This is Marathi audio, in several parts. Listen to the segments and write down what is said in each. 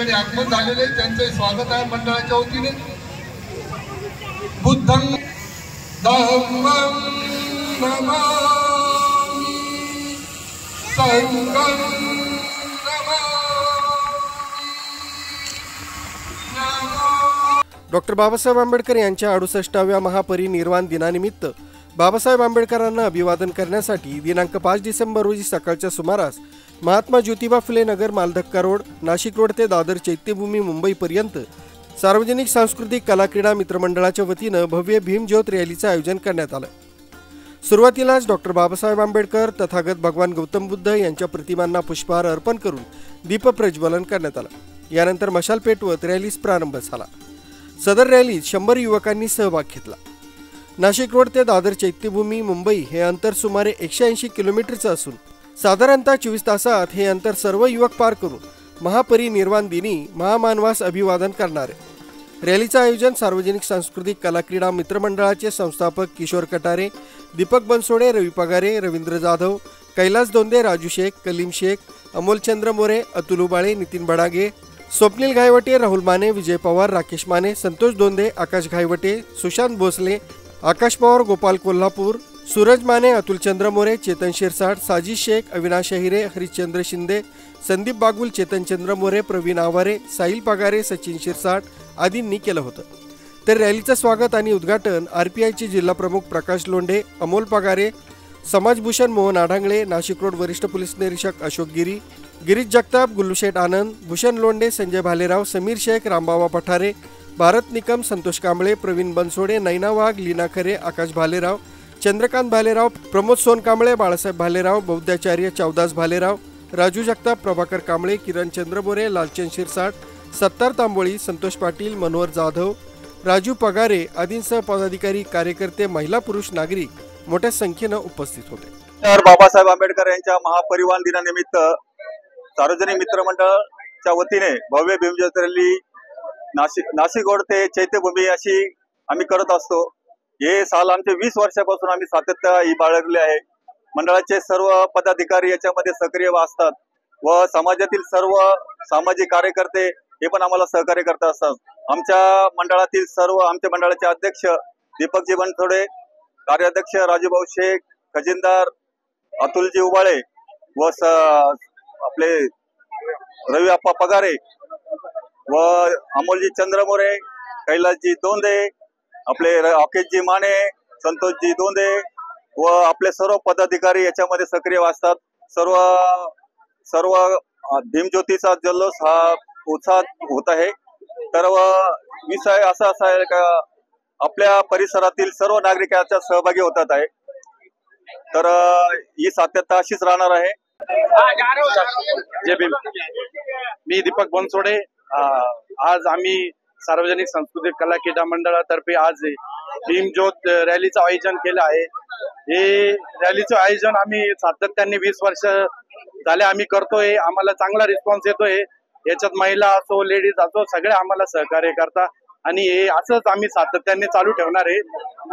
ठिकाणी आगमन झालेले त्यांचे स्वागत आहे मंडळाच्या वतीने। बुद्धं धम्मं नमामि संघं डॉक्टर बाबासाहेब आंबेडकर यांच्या 68व्या महापरिनिर्वाण दिनानिमित्त बाबासाहेब आंबेडकरांना अभिवादन करण्यासाठी दिनांक 5 डिसेंबर रोजी सकाळच्या सुमारास महात्मा ज्योतिबा फुले नगर मालधक्का रोड नाशिक रोड ते दादर चैत्यभूमी मुंबईपर्यंत सार्वजनिक सांस्कृतिक कला क्रीडा मित्रमंडळाच्या वतीनं भव्य भीमज्योत रॅलीचं आयोजन करण्यात आलं। सुरुवातीलाच डॉक्टर बाबासाहेब आंबेडकर तथागत भगवान गौतम बुद्ध यांच्या प्रतिमांना पुष्पहार अर्पण करून दीपप्रज्वलन करण्यात आलं। यानंतर मशाल पेटवत रॅलीस प्रारंभ झाला। सदर रॅलीत 100 युवकांनी सहभाग घेतला। नाशिक रोड ते दादर चैत्यभूमी मुंबई हे अंतर सुमारे 180 किलोमीटरचं असून साधारणतः 24 तासात हे अंतर सर्व युवक पार करून महापरिनिर्वाण दिनी महामानवास अभिवादन करणार आहे। रॅलीचं आयोजन सार्वजनिक सांस्कृतिक कला क्रीडा मित्रमंडळाचे संस्थापक किशोर कटारे, दीपक बनसोडे, रवी पगारे, रवींद्र जाधव, कैलास दोंदे, राजू शेख, कलीम शेख, अमोलचंद्र मोरे, अतुल उबाळे, नितीन बडागे, स्वप्नील घायवटे, राहुल माने, विजय पवार, राकेश माने, संतोष दोंदे, आकाश घायवटे, सुशांत भोसले, आकाश पवार, गोपाल कोल्हापूर, सूरज माने, अतुल चंद्र मोरे, चेतन शिरसाट, साजिद शेख, अविनाश अहिरे, हरिश्चंद्र शिंदे, संदीप बागुल, चेतन चंद्र मोरे, प्रवीण आवारे, साहिल पगारे, सचिन शिरसाट आदींनी केलं होतं। तर रॅलीचं स्वागत आणि उद्घाटन आरपीआयचे जिल्हा प्रमुख प्रकाश लोंढे, अमोल पगारे, समाजभूषण मोहन आढांगळे, नाशिक रोड वरिष्ठ पोलीस निरीक्षक अशोक गिरी, गिरीश जगताप, गुल्लूशेठ आनंद, भूषण लोंढे, संजय भालेराव, समीर शेख, रामबाबा पठारे, भारत निकम, संतोष कांबळे, प्रवीण बनसोडे, नैना वाघ, लीना खरे, आकाश भालेराव, चंद्रकांत भालेराव, प्रमोद सोनकांबळे, बाळासाहेब भालेराव, बौद्धाचार्य चौदास भालेराव, राजू जगताप, प्रभाकर कांबळे, किरण चंद्रबोरे, लालचंद शिरसाट, सत्तार तांबोळी, संतोष पाटील, मनोहर जाधव, राजू पगारे आदींसह पदाधिकारी, कार्यकर्ते, महिला, पुरुष, नागरिक मोठ्या संख्येनं उपस्थित होते। तर बाबासाहेब आंबेडकर यांच्या महापरिनिर्वाण दिनानिमित्त सार्वजनिक मित्रमंडळाच्या वतीने भव्य भीमज्योत रॅली नाशिक रोड ते चैत्यभूमी अशी आम्ही करत असतो। हे साल आमचे 20 वर्षापासून आम्ही सातत्य ही बाळगले आहे। मंडळाचे सर्व पदाधिकारी याच्यामध्ये सक्रिय असतात व समाजातील सर्व सामाजिक कार्यकर्ते हे पण आम्हाला सहकार्य करत असतात। आमच्या मंडळातील सर्व आमच्या मंडळाचे अध्यक्ष दीपकजी बनसोडे, कार्याध्यक्ष राजूभाऊ शेख, खजिनदार अतुलजी उबाळे व आपले रवी अप्पा पगारे व अमोलजी चंद्रमोरे, कैलासजी दोंदे, आपले राकेशजी माने, संतोषजी दोंदे व आपले सर्व पदाधिकारी याच्यामध्ये सक्रिय असतात। सर्व भीमज्योतीचा जल्लोष हा उत्साहात होत आहे। तर विषय असा आहे का आपल्या परिसरातील सर्व नागरिक याच्यात सहभागी होतात आहे। तर ही सातत्य अशीच राहणार आहे। जय भीम। मी दीपक बनसोडे। आज आम्ही सार्वजनिक सांस्कृतिक कला क्रीडा मंडळातर्फे आज भीमज्योत रॅलीचं आयोजन केलं आहे। हे रॅलीचं आयोजन आम्ही सातत्याने 20 वर्ष झाले आम्ही करतोय। आम्हाला चांगला रिस्पॉन्स येतोय। याच्यात महिला असो, लेडीज असो, सगळे आम्हाला सहकार्य करतात आणि हे असंच आम्ही सातत्याने चालू ठेवणार आहे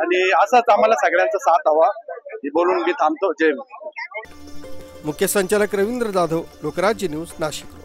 आणि असंच आम्हाला सगळ्यांचा साथ हवा हे बोलून मी थांबतो। जय भीम। मुख्य संचालक रवींद्र जाधव, लोकराज्य न्यूज, नाशिक।